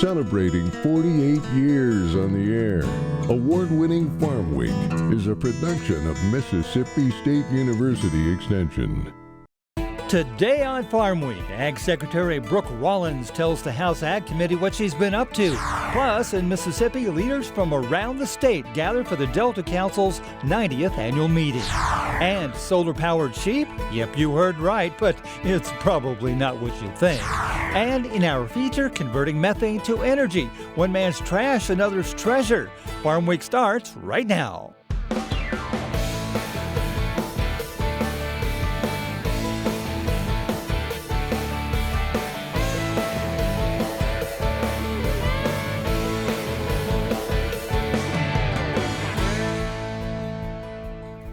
celebrating 48 years on the air. Award-winning Farm Week is a production of Mississippi State University Extension. Today on Farm Week, Ag Secretary Brooke Rollins tells the House Ag Committee what she's been up to. Plus, in Mississippi, leaders from around the state gather for the Delta Council's 90th annual meeting. And solar-powered sheep? Yep, you heard right, but it's probably not what you think. And in our feature, converting methane to energy. One man's trash, another's treasure. Farm Week starts right now.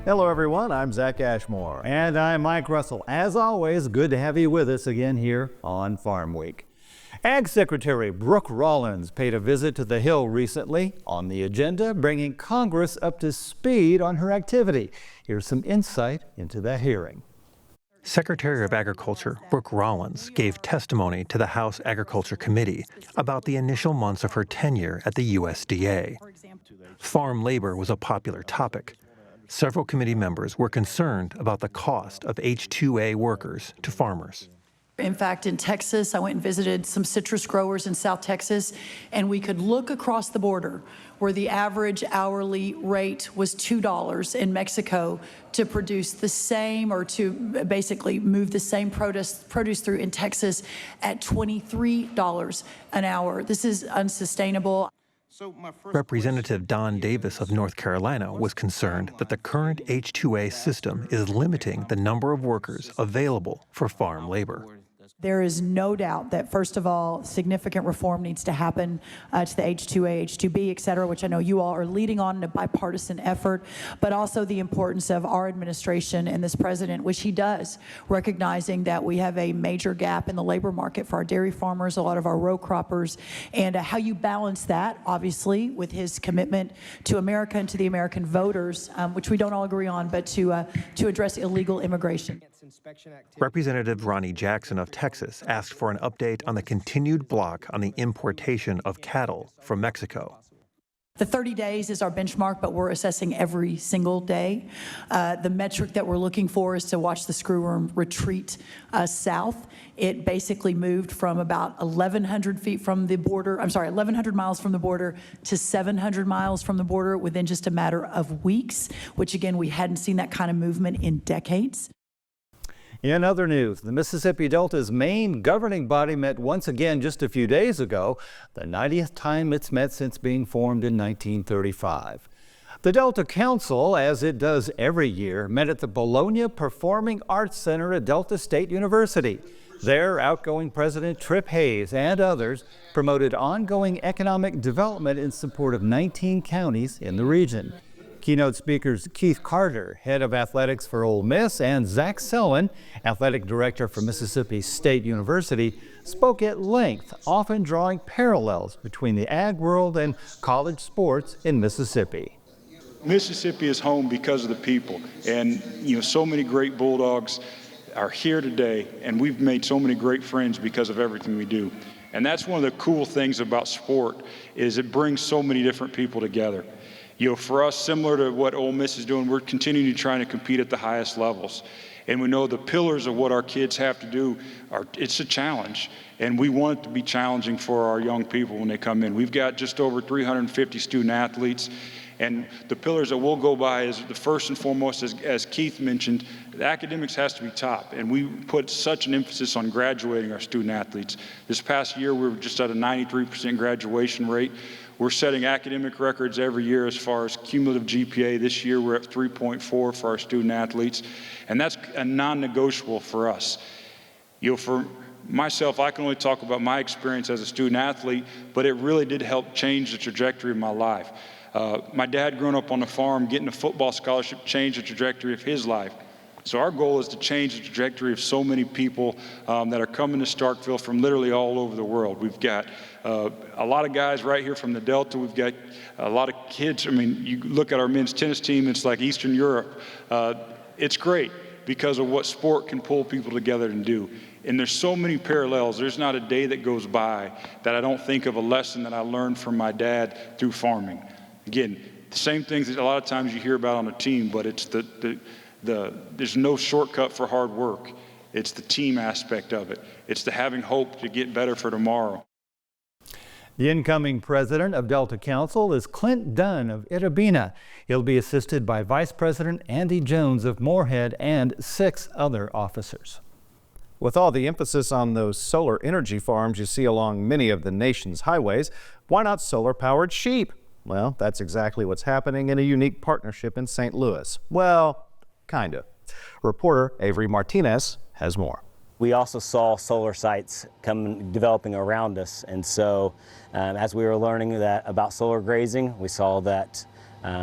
Hello everyone, I'm Zach Ashmore. And I'm Mike Russell. As always, good to have you with us again here on Farm Week. Ag Secretary Brooke Rollins paid a visit to the Hill recently. On the agenda, bringing Congress up to speed on her activity. Here's some insight into that hearing. Secretary of Agriculture Brooke Rollins gave testimony to the House Agriculture Committee about the initial months of her tenure at the USDA. Farm labor was a popular topic. Several committee members were concerned about the cost of H-2A workers to farmers. In fact, in Texas, I went and visited some citrus growers in South Texas, and we could look across the border where the average hourly rate was $2 in Mexico to produce the same, or to basically move the same produce through in Texas at $23 an hour. This is unsustainable. Representative Don Davis of North Carolina was concerned that the current H-2A system is limiting the number of workers available for farm labor. There is no doubt that, first of all, significant reform needs to happen to the H-2A, H-2B, et cetera, which I know you all are leading on in a bipartisan effort, but also the importance of our administration and this president, which he does, recognizing that we have a major gap in the labor market for our dairy farmers, a lot of our row croppers, and how you balance that, obviously, with his commitment to America and to the American voters, which we don't all agree on, but to address illegal immigration. Representative Ronnie Jackson of Texas asked for an update on the continued block on the importation of cattle from Mexico. The 30 days is our benchmark, but we're assessing every single day. The metric that we're looking for is to watch the screwworm retreat south. It basically moved from about 1,100 feet from the border, 1,100 miles from the border to 700 miles from the border within just a matter of weeks, which again, we hadn't seen that kind of movement in decades. In other news, the Mississippi Delta's main governing body met once again just a few days ago, the 90th time it's met since being formed in 1935. The Delta Council, as it does every year, met at the Bologna Performing Arts Center at Delta State University. There, outgoing President Tripp Hayes and others promoted ongoing economic development in support of 19 counties in the region. Keynote speakers Keith Carter, head of athletics for Ole Miss, and Zach Selwyn, athletic director for Mississippi State University, spoke at length, often drawing parallels between the ag world and college sports in Mississippi. Mississippi is home because of the people, and so many great Bulldogs are here today, and we've made so many great friends because of everything we do. And that's one of the cool things about sport, is it brings so many different people together. For us, similar to what Ole Miss is doing, we're continuing to try to compete at the highest levels. And we know the pillars of what our kids have to do it's a challenge. And we want it to be challenging for our young people when they come in. We've got just over 350 student athletes. And the pillars that we'll go by is the first and foremost, as Keith mentioned, the academics has to be top. And we put such an emphasis on graduating our student athletes. This past year, we were just at a 93% graduation rate. We're setting academic records every year as far as cumulative GPA. This year, we're at 3.4 for our student athletes. And that's a non-negotiable for us. For myself, I can only talk about my experience as a student athlete, but it really did help change the trajectory of my life. My dad growing up on the farm, getting a football scholarship, changed the trajectory of his life. So our goal is to change the trajectory of so many people that are coming to Starkville from literally all over the world. We've got a lot of guys right here from the Delta. We've got a lot of kids. You look at our men's tennis team, it's like Eastern Europe. It's great because of what sport can pull people together and do. And there's so many parallels. There's not a day that goes by that I don't think of a lesson that I learned from my dad through farming. Again, the same things that a lot of times you hear about on a team, but it's there's no shortcut for hard work. It's the team aspect of it. It's the having hope to get better for tomorrow. The incoming president of Delta Council is Clint Dunn of Itta Bena. He'll be assisted by Vice President Andy Jones of Moorhead and 6 other officers. With all the emphasis on those solar energy farms you see along many of the nation's highways, why not solar-powered sheep? Well, that's exactly what's happening in a unique partnership in St. Louis. Well, kinda. Reporter Avery Martinez has more. We also saw solar sites developing around us, and so as we were learning about solar grazing, we saw that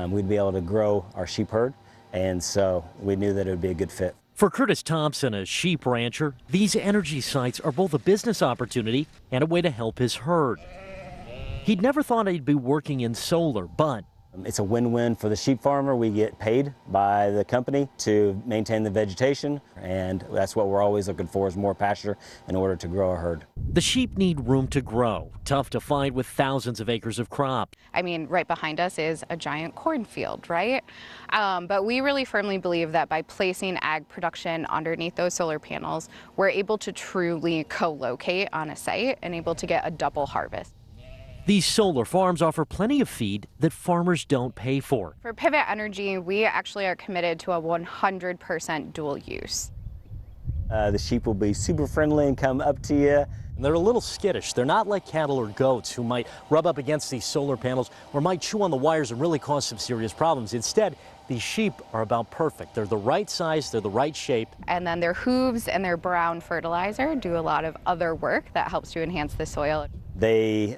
we'd be able to grow our sheep herd, and so we knew that it would be a good fit. For Curtis Thompson, a sheep rancher, these energy sites are both a business opportunity and a way to help his herd. He'd never thought he'd be working in solar, but it's a win-win for the sheep farmer. We get paid by the company to maintain the vegetation, and that's what we're always looking for, is more pasture in order to grow a herd. the sheep need room to grow. Tough to find with thousands of acres of crop. I mean, right behind us is a giant cornfield, right? But we really firmly believe that by placing ag production underneath those solar panels, we're able to truly co-locate on a site and able to get a double harvest. These solar farms offer plenty of feed that farmers don't pay for. For Pivot Energy, we actually are committed to a 100% dual use. The sheep will be super friendly and come up to you. And they're a little skittish. They're not like cattle or goats who might rub up against these solar panels or might chew on the wires and really cause some serious problems. Instead, these sheep are about perfect. They're the right size, they're the right shape. And then their hooves and their brown fertilizer do a lot of other work that helps to enhance the soil. They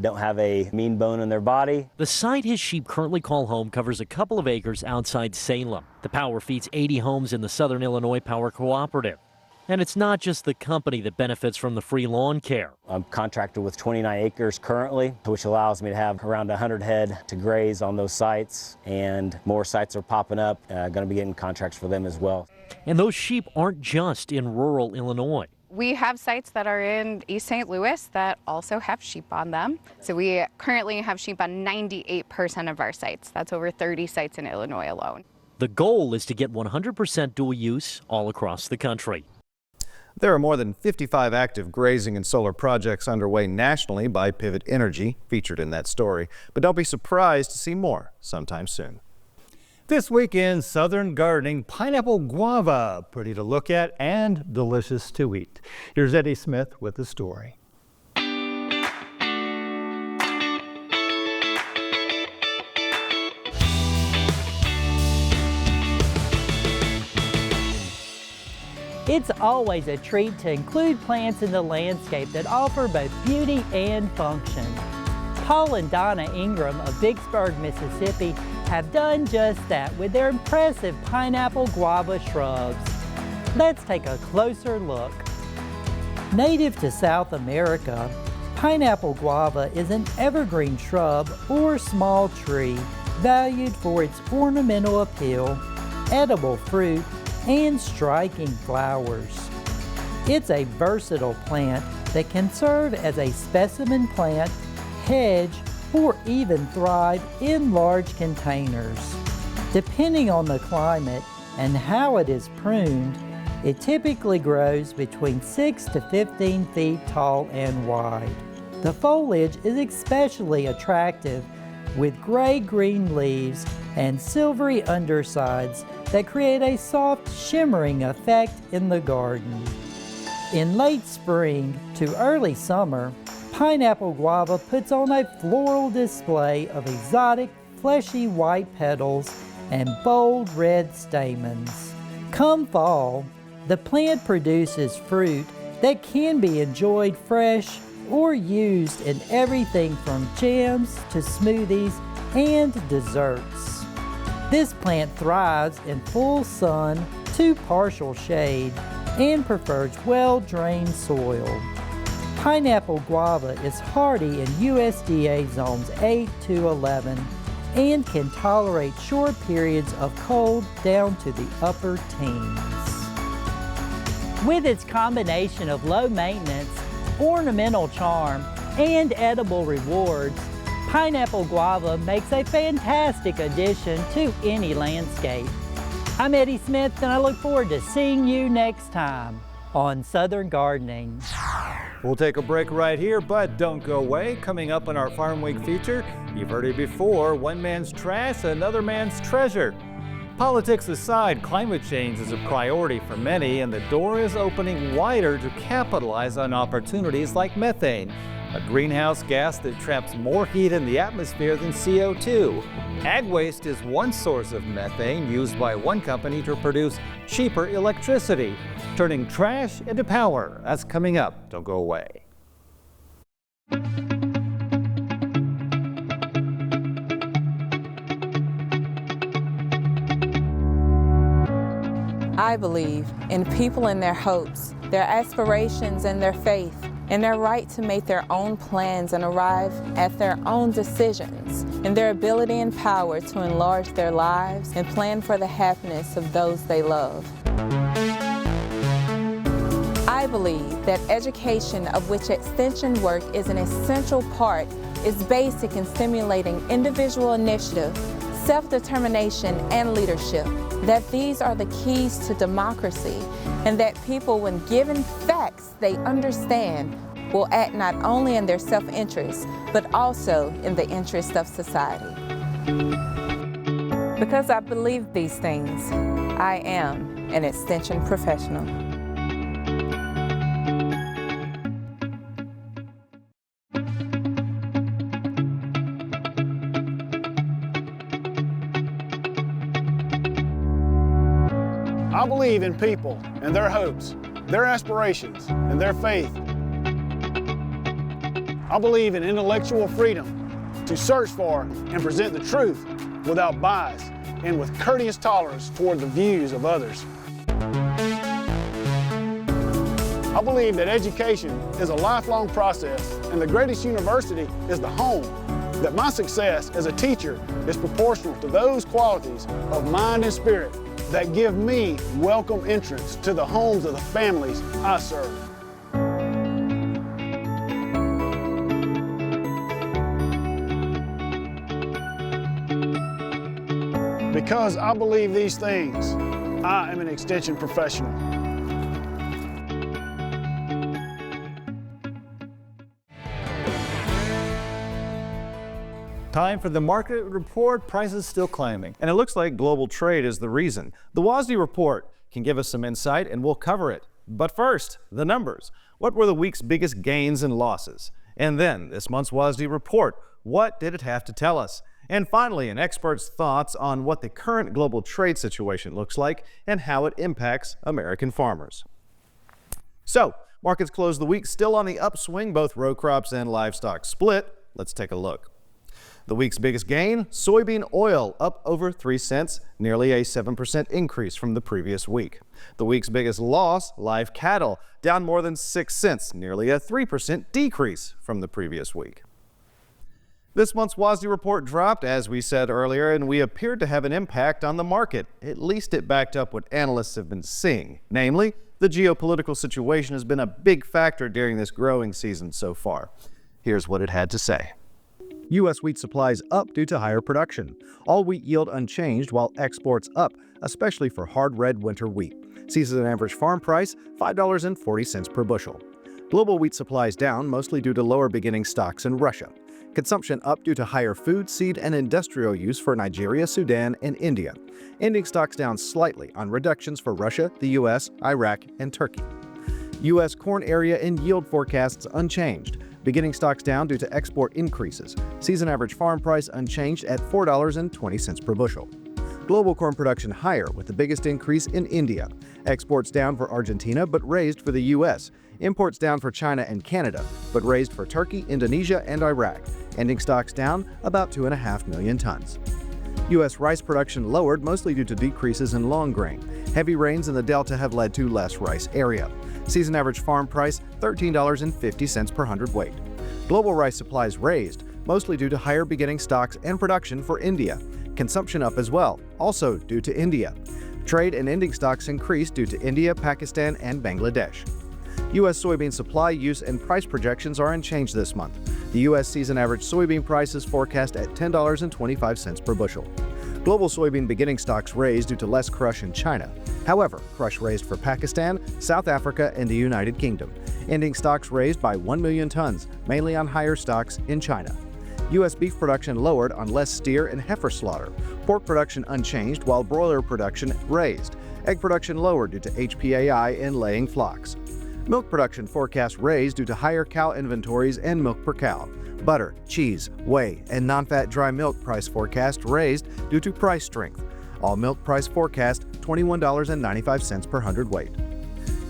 don't have a mean bone in their body. The site his sheep currently call home covers a couple of acres outside Salem. The power feeds 80 homes in the Southern Illinois Power Cooperative. And it's not just the company that benefits from the free lawn care. I'm contracted with 29 acres currently, which allows me to have around 100 head to graze on those sites, and more sites are popping up. Going to be getting contracts for them as well. And those sheep aren't just in rural Illinois. We have sites that are in East St. Louis that also have sheep on them. So we currently have sheep on 98% of our sites. That's over 30 sites in Illinois alone. The goal is to get 100% dual use all across the country. There are more than 55 active grazing and solar projects underway nationally by Pivot Energy, featured in that story. But don't be surprised to see more sometime soon. This week in Southern Gardening, pineapple guava, pretty to look at and delicious to eat. Here's Eddie Smith with the story. It's always a treat to include plants in the landscape that offer both beauty and function. Paul and Donna Ingram of Vicksburg, Mississippi have done just that with their impressive pineapple guava shrubs. Let's take a closer look. Native to South America, pineapple guava is an evergreen shrub or small tree valued for its ornamental appeal, edible fruit, and striking flowers. It's a versatile plant that can serve as a specimen plant, hedge, or even thrive in large containers. Depending on the climate and how it is pruned, it typically grows between 6 to 15 feet tall and wide. The foliage is especially attractive with gray-green leaves and silvery undersides that create a soft, shimmering effect in the garden. In late spring to early summer, pineapple guava puts on a floral display of exotic, fleshy white petals and bold red stamens. Come fall, the plant produces fruit that can be enjoyed fresh or used in everything from jams to smoothies and desserts. This plant thrives in full sun to partial shade and prefers well-drained soil. Pineapple guava is hardy in USDA zones 8 to 11 and can tolerate short periods of cold down to the upper teens. With its combination of low maintenance, ornamental charm, and edible rewards, pineapple guava makes a fantastic addition to any landscape. I'm Eddie Smith, and I look forward to seeing you next time on Southern Gardening. We'll take a break right here, but don't go away. Coming up on our Farm Week feature, you've heard it before, one man's trash, another man's treasure. Politics aside, climate change is a priority for many, and the door is opening wider to capitalize on opportunities like methane, a greenhouse gas that traps more heat in the atmosphere than CO2. Ag waste is one source of methane used by one company to produce cheaper electricity, turning trash into power. That's coming up. Don't go away. I believe in people and their hopes, their aspirations and their faith, and their right to make their own plans and arrive at their own decisions, and their ability and power to enlarge their lives and plan for the happiness of those they love. I believe that education, of which extension work is an essential part, is basic in stimulating individual initiative, self-determination, and leadership. That these are the keys to democracy, and that people, when given facts they understand, will act not only in their self-interest, but also in the interest of society. Because I believe these things, I am an extension professional. I believe in people and their hopes, their aspirations, and their faith. I believe in intellectual freedom to search for and present the truth without bias and with courteous tolerance toward the views of others. I believe that education is a lifelong process, and the greatest university is the home. That my success as a teacher is proportional to those qualities of mind and spirit that give me welcome entrance to the homes of the families I serve. Because I believe these things, I am an extension professional. Time for the market report. Prices still climbing, and it looks like global trade is the reason. The WASDE report can give us some insight, and we'll cover it. But first, the numbers. What were the week's biggest gains and losses? And then, this month's WASDE report. What did it have to tell us? And finally, an expert's thoughts on what the current global trade situation looks like and how it impacts American farmers. So, markets closed the week still on the upswing, both row crops and livestock split. Let's take a look. The week's biggest gain, soybean oil up over 3 cents, nearly a 7% increase from the previous week. The week's biggest loss, live cattle, down more than 6 cents, nearly a 3% decrease from the previous week. This month's WASDE report dropped, as we said earlier, and we appeared to have an impact on the market. At least it backed up what analysts have been seeing. Namely, the geopolitical situation has been a big factor during this growing season so far. Here's what it had to say. U.S. wheat supplies up due to higher production. All wheat yield unchanged while exports up, especially for hard red winter wheat. Season average farm price, $5.40 per bushel. Global wheat supplies down, mostly due to lower beginning stocks in Russia. Consumption up due to higher food, seed, and industrial use for Nigeria, Sudan, and India. Ending stocks down slightly on reductions for Russia, the U.S., Iraq, and Turkey. U.S. corn area and yield forecasts unchanged. Beginning stocks down due to export increases. Season average farm price unchanged at $4.20 per bushel. Global corn production higher, with the biggest increase in India. Exports down for Argentina, but raised for the U.S. Imports down for China and Canada, but raised for Turkey, Indonesia, and Iraq. Ending stocks down about 2.5 million tons. U.S. rice production lowered, mostly due to decreases in long grain. Heavy rains in the Delta have led to less rice area. Season average farm price, $13.50 per hundredweight. Global rice supplies raised, mostly due to higher beginning stocks and production for India. Consumption up as well, also due to India. Trade and ending stocks increased due to India, Pakistan, and Bangladesh. U.S. soybean supply, use, and price projections are unchanged this month. The U.S. season average soybean price is forecast at $10.25 per bushel. Global soybean beginning stocks raised due to less crush in China. However, crush raised for Pakistan, South Africa, and the United Kingdom. Ending stocks raised by 1 million tons, mainly on higher stocks in China. U.S. beef production lowered on less steer and heifer slaughter. Pork production unchanged, while broiler production raised. Egg production lowered due to HPAI and laying flocks. Milk production forecast raised due to higher cow inventories and milk per cow. Butter, cheese, whey, and non-fat dry milk price forecast raised due to price strength. All milk price forecast $21.95 per hundredweight.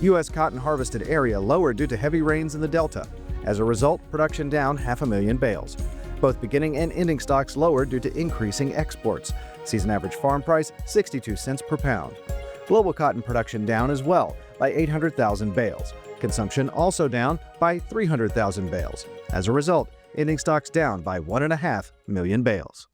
U.S. cotton harvested area lowered due to heavy rains in the Delta. As a result, production down 500,000 bales. Both beginning and ending stocks lowered due to increasing exports. Season average farm price 62 cents per pound. Global cotton production down as well by 800,000 bales. Consumption also down by 300,000 bales. As a result, ending stocks down by 1.5 million bales.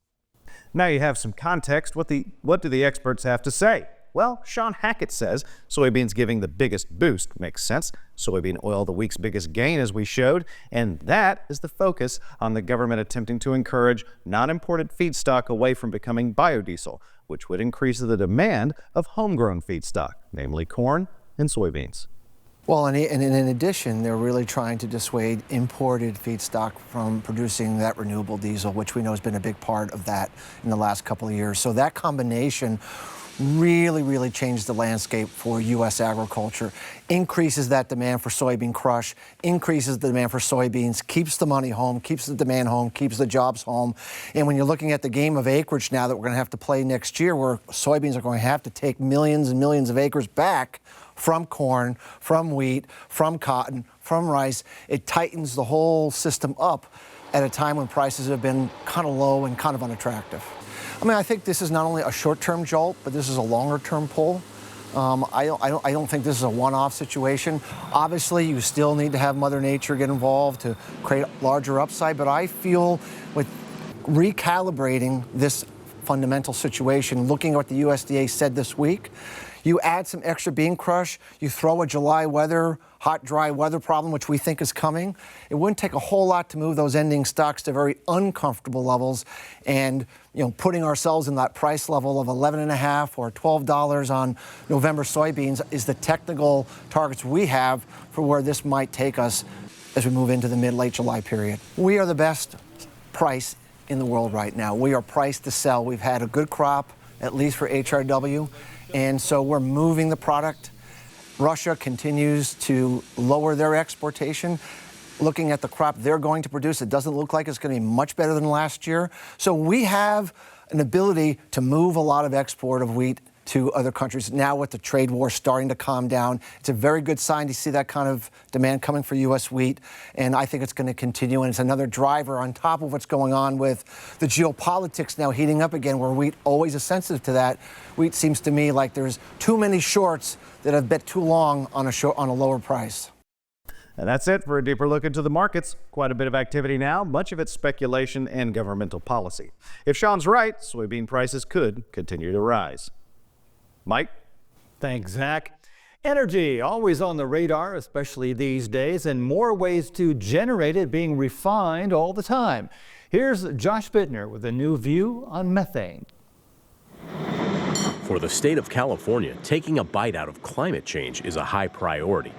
Now you have some context. What do the experts have to say? Well, Sean Hackett says soybeans giving the biggest boost makes sense. Soybean oil the week's biggest gain, as we showed, and that is the focus on the government attempting to encourage non-imported feedstock away from becoming biodiesel, which would increase the demand of homegrown feedstock, namely corn and soybeans. Well, and in addition, they're really trying to dissuade imported feedstock from producing that renewable diesel, which we know has been a big part of that in the last couple of years. So that combination really changed the landscape for U.S. agriculture, increases that demand for soybean crush, increases the demand for soybeans, keeps the money home, keeps the demand home, keeps the jobs home. And when you're looking at the game of acreage now that we're going to have to play next year, where soybeans are going to have to take millions and millions of acres back from corn, from wheat, from cotton, from rice, it tightens the whole system up at a time when prices have been kind of low and kind of unattractive. I mean, I think this is not only a short-term jolt, but this is a longer-term pull. I don't think this is a one-off situation. Obviously, you still need to have Mother Nature get involved to create larger upside, but I feel with recalibrating this fundamental situation, looking at what the USDA said this week, you add some extra bean crush, you throw a July weather, hot, dry weather problem, which we think is coming. It wouldn't take a whole lot to move those ending stocks to very uncomfortable levels, and putting ourselves in that price level of $11.50 or $12 on November soybeans is the technical targets we have for where this might take us as we move into the mid-late July period. We are the best price in the world right now. We are priced to sell. We've had a good crop, at least for HRW, and so we're moving the product. Russia continues to lower their exportation. Looking at the crop they're going to produce, it doesn't look like it's going to be much better than last year. So we have an ability to move a lot of export of wheat to other countries. Now with the trade war starting to calm down, it's a very good sign to see that kind of demand coming for U.S. wheat, and I think it's going to continue, and it's another driver on top of what's going on with the geopolitics now heating up again, where wheat always is sensitive to that. Wheat seems to me like there's too many shorts that have bet too long on a lower price. And that's it for a deeper look into the markets. Quite a bit of activity now, much of it speculation and governmental policy. If Sean's right, soybean prices could continue to rise. Mike? Thanks, Zach. Energy, always on the radar, especially these days, and more ways to generate it being refined all the time. Here's Josh Bittner with a new view on methane. For the state of California, taking a bite out of climate change is a high priority.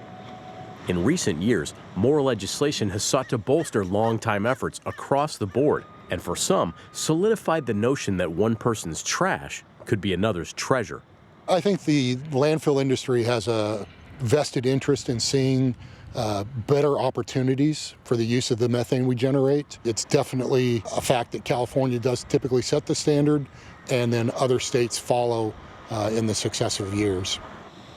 In recent years, more legislation has sought to bolster longtime efforts across the board, and for some, solidified the notion that one person's trash could be another's treasure. I think the landfill industry has a vested interest in seeing better opportunities for the use of the methane we generate. It's definitely a fact that California does typically set the standard, and then other states follow in the successive years.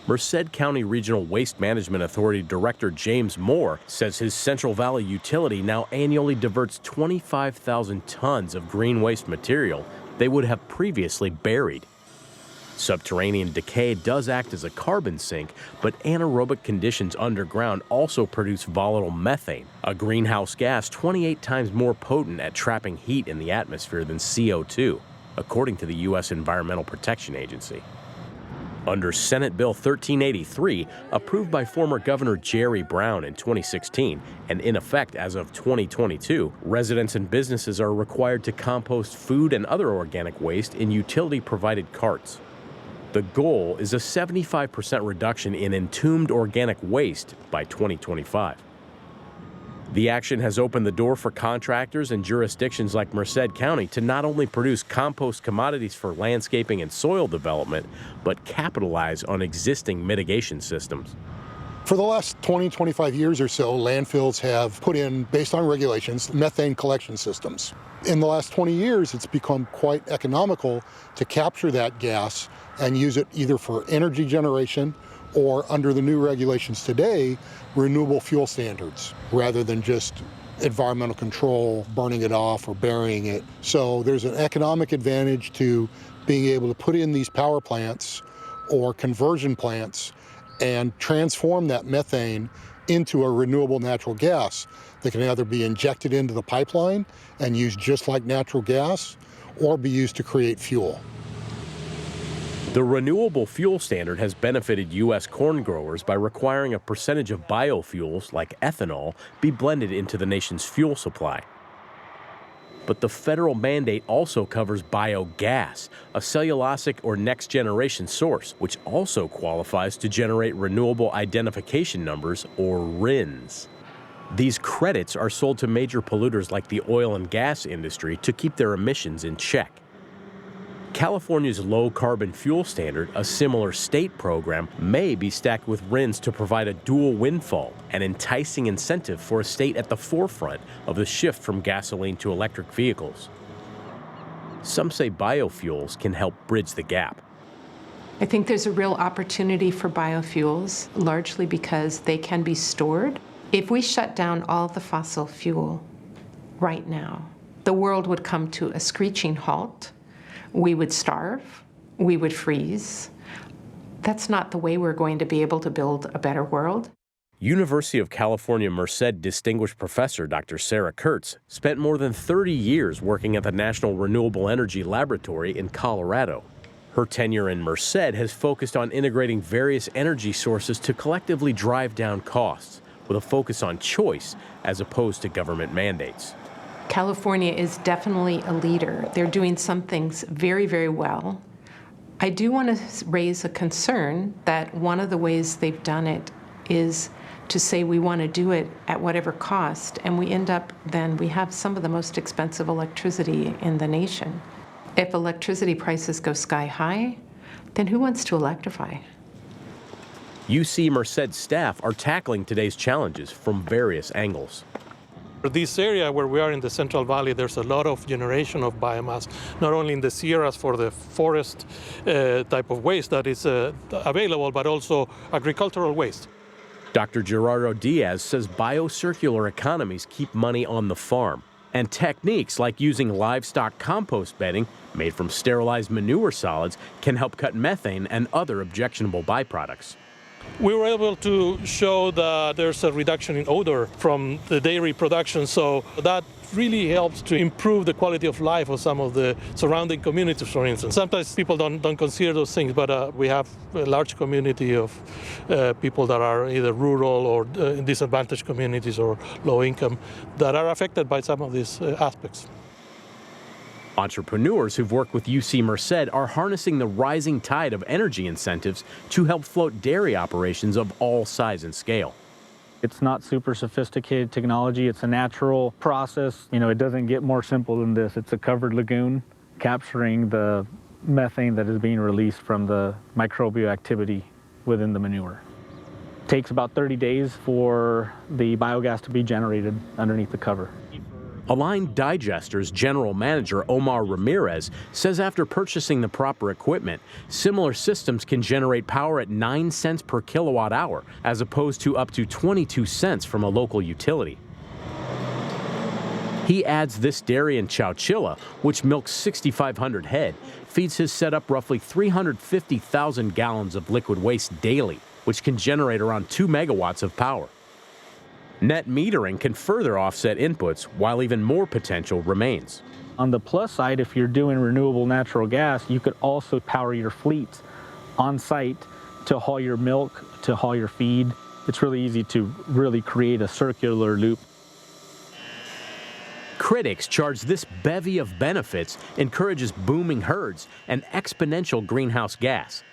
Merced County Regional Waste Management Authority Director James Moore says his Central Valley utility now annually diverts 25,000 tons of green waste material they would have previously buried. Subterranean decay does act as a carbon sink, but anaerobic conditions underground also produce volatile methane, a greenhouse gas 28 times more potent at trapping heat in the atmosphere than CO2, according to the U.S. Environmental Protection Agency. Under Senate Bill 1383, approved by former Governor Jerry Brown in 2016 and in effect as of 2022, residents and businesses are required to compost food and other organic waste in utility-provided carts. The goal is a 75% reduction in entombed organic waste by 2025. The action has opened the door for contractors and jurisdictions like Merced County to not only produce compost commodities for landscaping and soil development, but capitalize on existing mitigation systems. For the last 20, 25 years or so, landfills have put in, based on regulations, methane collection systems. In the last 20 years, it's become quite economical to capture that gas and use it either for energy generation or, under the new regulations today, renewable fuel standards, rather than just environmental control, burning it off or burying it. So there's an economic advantage to being able to put in these power plants or conversion plants and transform that methane into a renewable natural gas that can either be injected into the pipeline and used just like natural gas or be used to create fuel. The renewable fuel standard has benefited U.S. corn growers by requiring a percentage of biofuels, like ethanol, be blended into the nation's fuel supply. But the federal mandate also covers biogas, a cellulosic or next-generation source, which also qualifies to generate renewable identification numbers, or RINs. These credits are sold to major polluters like the oil and gas industry to keep their emissions in check. California's low-carbon fuel standard, a similar state program, may be stacked with RINs to provide a dual windfall, an enticing incentive for a state at the forefront of the shift from gasoline to electric vehicles. Some say biofuels can help bridge the gap. I think there's a real opportunity for biofuels, largely because they can be stored. If we shut down all the fossil fuel right now, the world would come to a screeching halt. We would starve, we would freeze. That's not the way we're going to be able to build a better world. University of California Merced Distinguished Professor Dr. Sarah Kurtz spent more than 30 years working at the National Renewable Energy Laboratory in Colorado. Her tenure in Merced has focused on integrating various energy sources to collectively drive down costs, with a focus on choice as opposed to government mandates. California is definitely a leader. They're doing some things very, very well. I do want to raise a concern that one of the ways they've done it is to say we want to do it at whatever cost, and we end up then we have some of the most expensive electricity in the nation. If electricity prices go sky high, then who wants to electrify? UC Merced staff are tackling today's challenges from various angles. This area where we are in the Central Valley, there's a lot of generation of biomass, not only in the Sierras for the forest type of waste that is available, but also agricultural waste. Dr. Gerardo Diaz says biocircular economies keep money on the farm, and techniques like using livestock compost bedding made from sterilized manure solids can help cut methane and other objectionable byproducts. We were able to show that there's a reduction in odor from the dairy production, so that really helps to improve the quality of life of some of the surrounding communities, for instance. Sometimes people don't consider those things, but we have a large community of people that are either rural or disadvantaged communities or low income that are affected by some of these aspects. Entrepreneurs who've worked with UC Merced are harnessing the rising tide of energy incentives to help float dairy operations of all size and scale. It's not super sophisticated technology. It's a natural process. You know, it doesn't get more simple than this. It's a covered lagoon capturing the methane that is being released from the microbial activity within the manure. It takes about 30 days for the biogas to be generated underneath the cover. Align Digesters General Manager Omar Ramirez says after purchasing the proper equipment, similar systems can generate power at 9 cents per kilowatt hour, as opposed to up to 22 cents from a local utility. He adds this dairy in Chowchilla, which milks 6,500 head, feeds his setup roughly 350,000 gallons of liquid waste daily, which can generate around 2 megawatts of power. Net metering can further offset inputs, while even more potential remains. On the plus side, if you're doing renewable natural gas, you could also power your fleets on site to haul your milk, to haul your feed. It's really easy to really create a circular loop. Critics charge this bevy of benefits encourages booming herds and exponential greenhouse gas.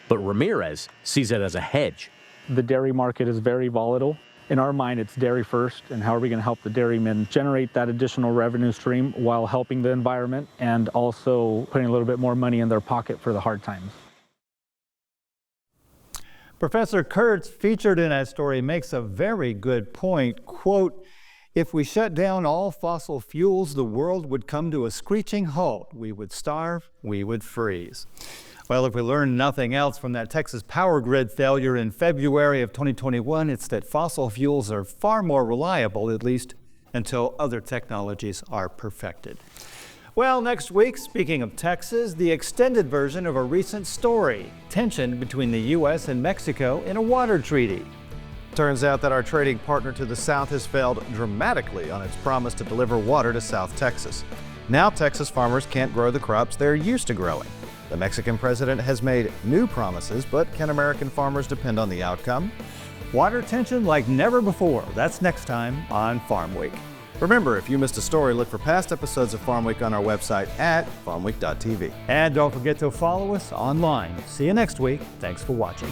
But Ramirez sees it as a hedge. The dairy market is very volatile. In our mind, it's dairy first, and how are we going to help the dairymen generate that additional revenue stream while helping the environment and also putting a little bit more money in their pocket for the hard times. Professor Kurtz, featured in that story, makes a very good point. Quote, "If we shut down all fossil fuels, the world would come to a screeching halt. We would starve, we would freeze." Well, if we learn nothing else from that Texas power grid failure in February of 2021, it's that fossil fuels are far more reliable, at least until other technologies are perfected. Well, next week, speaking of Texas, the extended version of a recent story, tension between the U.S. and Mexico in a water treaty. Turns out that our trading partner to the south has failed dramatically on its promise to deliver water to South Texas. Now Texas farmers can't grow the crops they're used to growing. The Mexican president has made new promises, but can American farmers depend on the outcome? Water tension like never before. That's next time on Farm Week. Remember, if you missed a story, look for past episodes of Farm Week on our website at farmweek.tv. And don't forget to follow us online. See you next week. Thanks for watching.